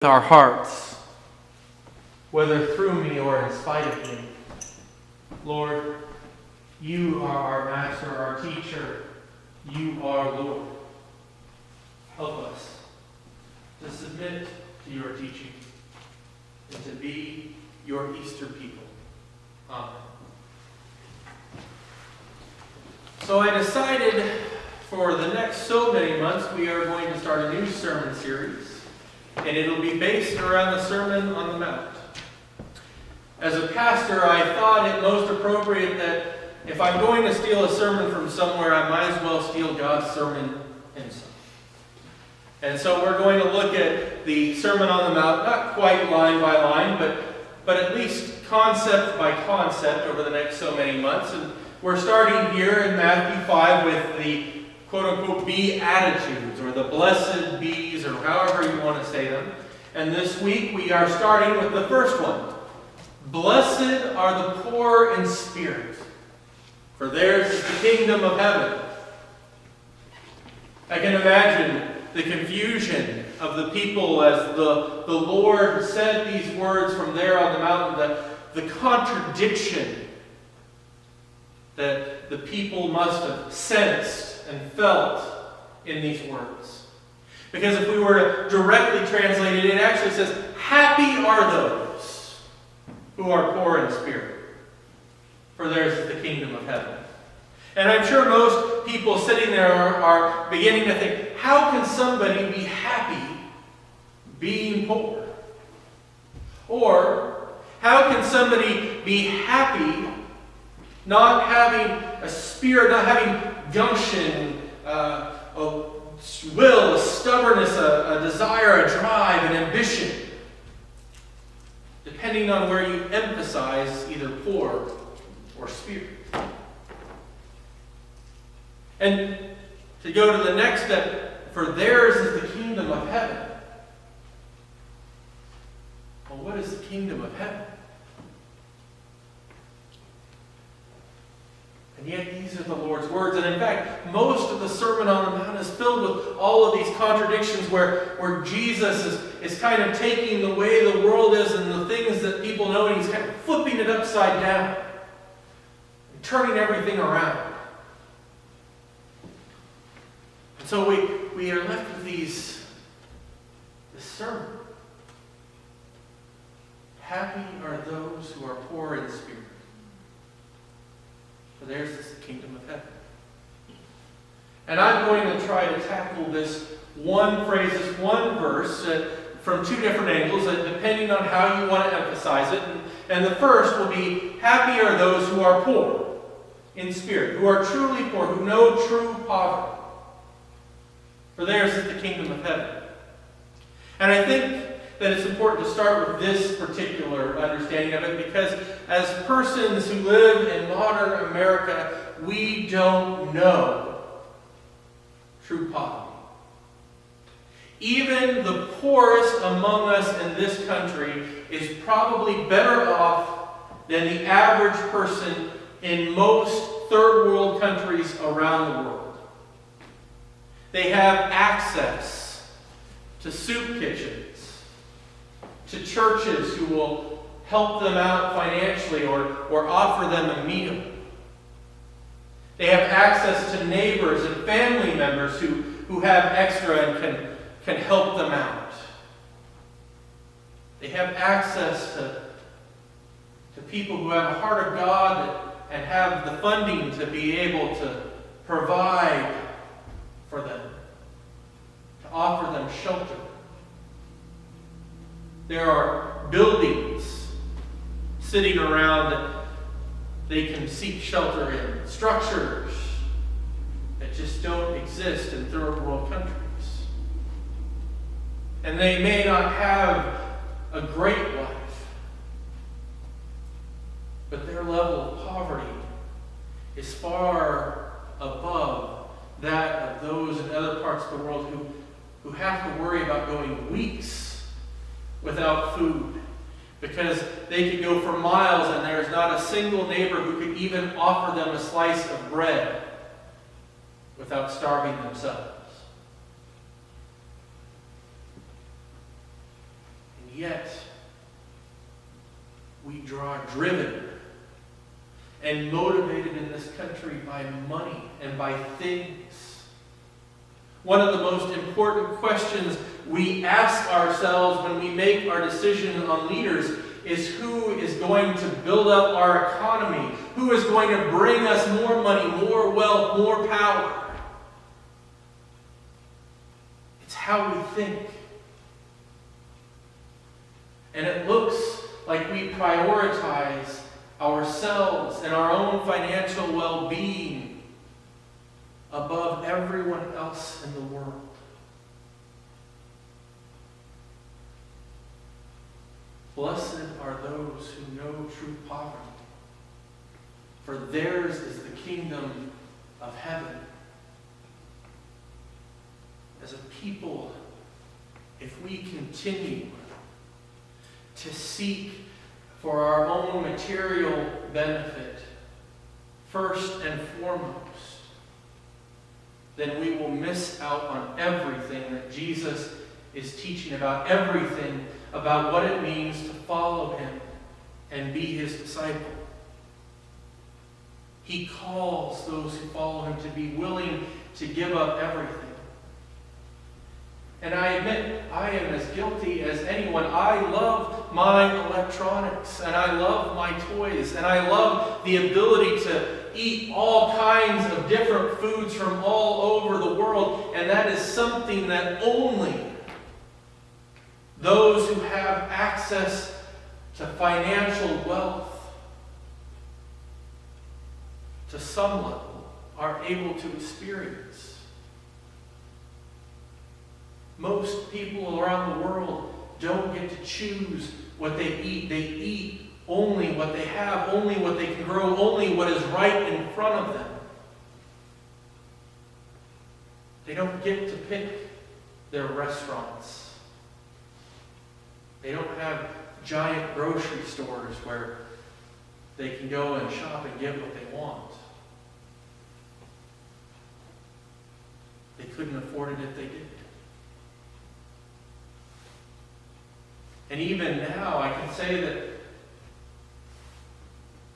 our hearts, whether through me or in spite of me. Lord, you are our master, our teacher. You are Lord. Help us to submit to your teaching and to be your Easter people. Amen. So I decided for the next so many months we are going to start a new sermon series. And it'll be based around the Sermon on the Mount. As a pastor, I thought it most appropriate that if I'm going to steal a sermon from somewhere, I might as well steal God's sermon himself. And so we're going to look at the Sermon on the Mount, not quite line by line, but at least concept by concept over the next so many months. And we're starting here in Matthew 5 with the quote-unquote Beatitudes, or the blessed bees, or however you want to say them. And this week we are starting with the first one. Blessed are the poor in spirit, for theirs is the kingdom of heaven. I can imagine the confusion of the people as the Lord said these words from there on the mountain, the contradiction that the people must have sensed and felt in these words. Because if we were to directly translate it, it actually says, happy are those who are poor in spirit, for theirs is the kingdom of heaven. And I'm sure most people sitting there are beginning to think, how can somebody be happy being poor? Or, how can somebody be happy not having a spirit, not having gumption, a will, a stubbornness, a desire, a drive, an ambition, depending on where you emphasize either poor or spirit. And to go to the next step, for theirs is the kingdom of heaven. Well, what is the kingdom of heaven? And yet these are the Lord's words. And in fact, most of the Sermon on the Mount is filled with all of these contradictions where Jesus is kind of taking the way the world is and the things that people know, and he's kind of flipping it upside down and turning everything around. And so we are left with this sermon. Happy are those who are poor in spirit, for theirs is the kingdom of heaven. And I'm going to try to tackle this one phrase, this one verse, from two different angles, depending on how you want to emphasize it. And the first will be, happy are those who are poor in spirit, who are truly poor, who know true poverty, for theirs is the kingdom of heaven. And I think that it's important to start with this particular understanding of it, because as persons who live in modern America, we don't know true poverty. Even the poorest among us in this country is probably better off than the average person in most third world countries around the world. They have access to soup kitchens, to churches who will help them out financially or offer them a meal. They have access to neighbors and family members who have extra and can help them out. They have access to people who have a heart of God and have the funding to be able to provide for them, to offer them shelter. There are buildings sitting around that they can seek shelter in, structures that just don't exist in third world countries. And they may not have a great life, but their level of poverty is far above that of those in other parts of the world who have to worry about going weeks without food, because they could go for miles and there's not a single neighbor who could even offer them a slice of bread without starving themselves. And yet, we draw driven and motivated in this country by money and by things. One of the most important questions we ask ourselves when we make our decision on leaders is who is going to build up our economy? Who is going to bring us more money, more wealth, more power? It's how we think. And it looks like we prioritize ourselves and our own financial well-being above everyone else in the world. Blessed are those who know true poverty, for theirs is the kingdom of heaven. As a people, if we continue to seek for our own material benefit, first and foremost, then we will miss out on everything that Jesus is teaching about, everything about what it means to follow him and be his disciple. He calls those who follow him to be willing to give up everything. And I admit, I am as guilty as anyone. I love my electronics, and I love my toys, and I love the ability to eat all kinds of different foods from all over the world, and that is something that only those who have access to financial wealth to some level are able to experience. Most people around the world don't get to choose what they eat. They eat only what they have, only what they can grow, only what is right in front of them. They don't get to pick their restaurants. They don't have giant grocery stores where they can go and shop and get what they want. They couldn't afford it if they did. And even now, I can say that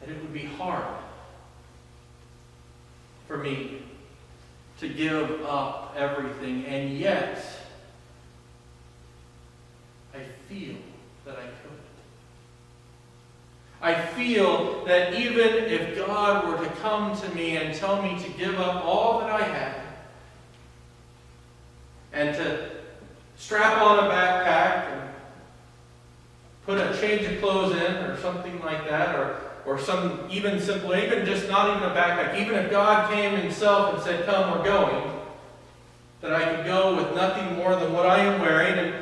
it would be hard for me to give up everything, and yet I feel that I could. I feel that even if God were to come to me and tell me to give up all that I had and to strap on a backpack and put a change of clothes in or something like that, or some even simple, even just not even a backpack, even if God came himself and said, come, we're going, that I could go with nothing more than what I am wearing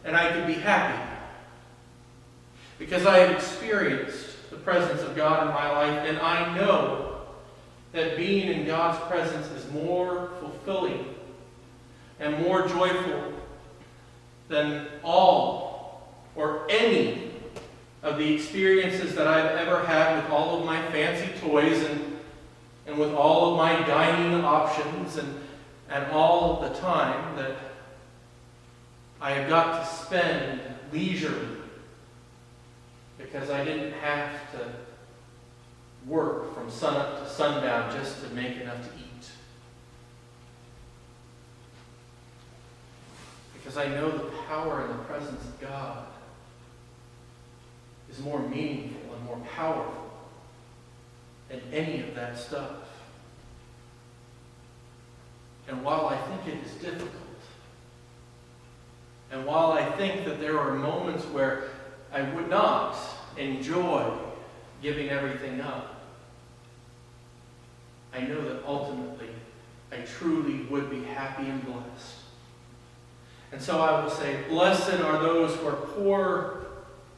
and I could be happy. Because I have experienced the presence of God in my life, and I know that being in God's presence is more fulfilling and more joyful than all or any of the experiences that I've ever had with all of my fancy toys and with all of my dining options and all of the time that I have got to spend leisurely because I didn't have to work from sunup to sundown just to make enough to eat. Because I know the power and the presence of God is more meaningful and more powerful than any of that stuff. And while I think it is difficult, and while I think that there are moments where I would not enjoy giving everything up, I know that ultimately I truly would be happy and blessed. And so I will say, blessed are those who are poor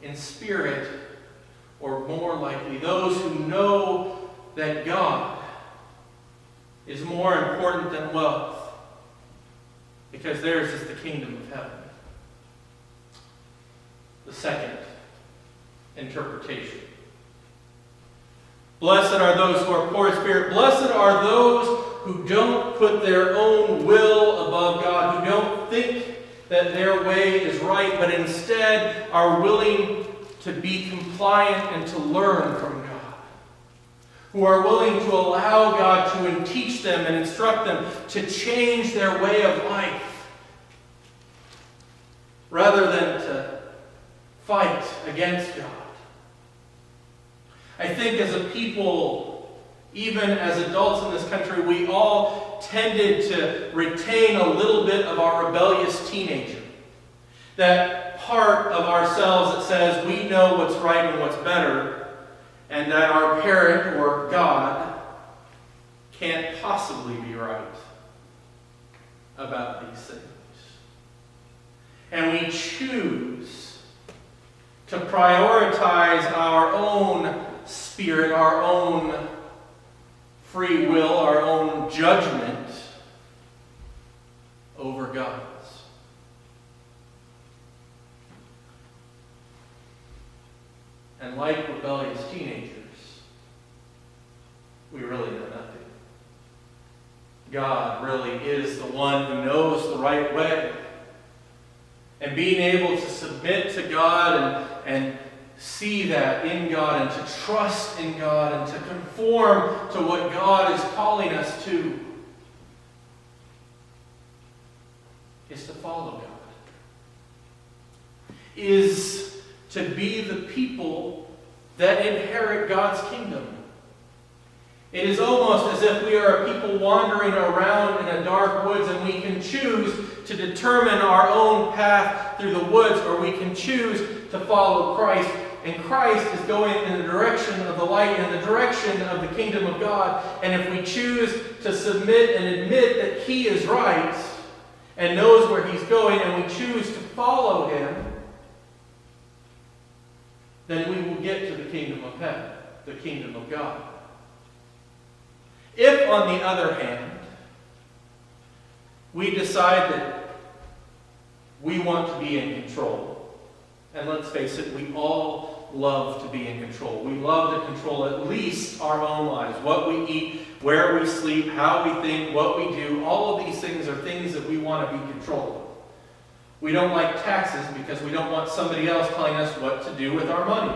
in spirit, or more likely, those who know that God is more important than wealth, because theirs is the kingdom of heaven. The second interpretation. Blessed are those who are poor in spirit. Blessed are those who don't put their own will above God, who don't think that their way is right, but instead are willing to be compliant and to learn from God. Who are willing to allow God to teach them and instruct them to change their way of life, rather than to fight against God. I think as a people, even as adults in this country, we all tended to retain a little bit of our rebellious teenager. That part of ourselves that says we know what's right and what's better, and that our parent or God can't possibly be right about these things. And we choose to prioritize our own spirit, our own free will, our own judgment over God's. And like rebellious teenagers, we really know nothing. God really is the one who knows the right way. And being able to submit to God and see that in God and to trust in God and to conform to what God is calling us to is to follow God. Is to be the people that inherit God's kingdom. It is almost as if we are a people wandering around in a dark woods, and we can choose to determine our own path through the woods, or we can choose to follow Christ. And Christ is going in the direction of the light, in the direction of the kingdom of God. And if we choose to submit and admit that He is right and knows where He's going, and we choose to follow Him, then we will get to the kingdom of heaven, the kingdom of God. If, on the other hand, we decide that we want to be in control, and let's face it, we all love to be in control. We love to control at least our own lives, what we eat, where we sleep, how we think, what we do. All of these things are things that we want to be controlled. We don't like taxes because we don't want somebody else telling us what to do with our money.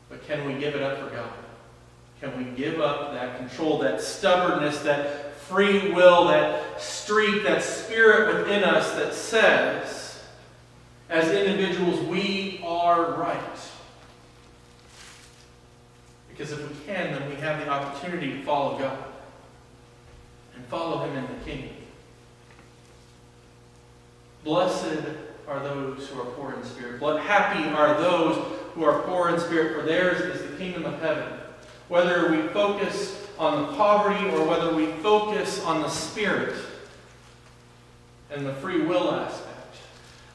But can we give it up for God? Can we give up that control, that stubbornness, that free will, that streak, that spirit within us that says, as individuals, we are right? Because if we can, then we have the opportunity to follow God and follow Him in the kingdom. Blessed are those who are poor in spirit. Happy are those who are poor in spirit, for theirs is the kingdom of heaven. Whether we focus on the poverty or whether we focus on the spirit and the free will aspect,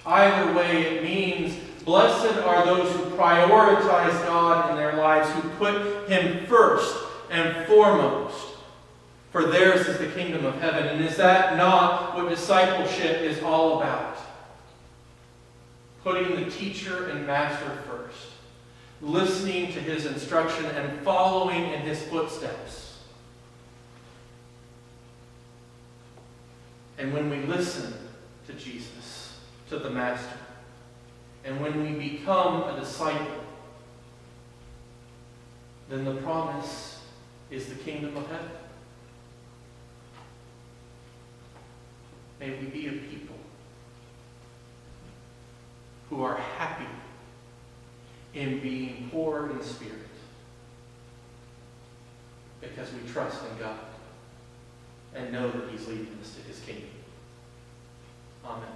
either way it means blessed are those who prioritize God in their lives, who put Him first and foremost. For theirs is the kingdom of heaven. And is that not what discipleship is all about? Putting the teacher and master first. Listening to His instruction and following in His footsteps. And when we listen to Jesus, to the Master, and when we become a disciple, then the promise is the kingdom of heaven. May we be a people who are happy in being poor in spirit, because we trust in God and know that He's leading us to His kingdom. Amen.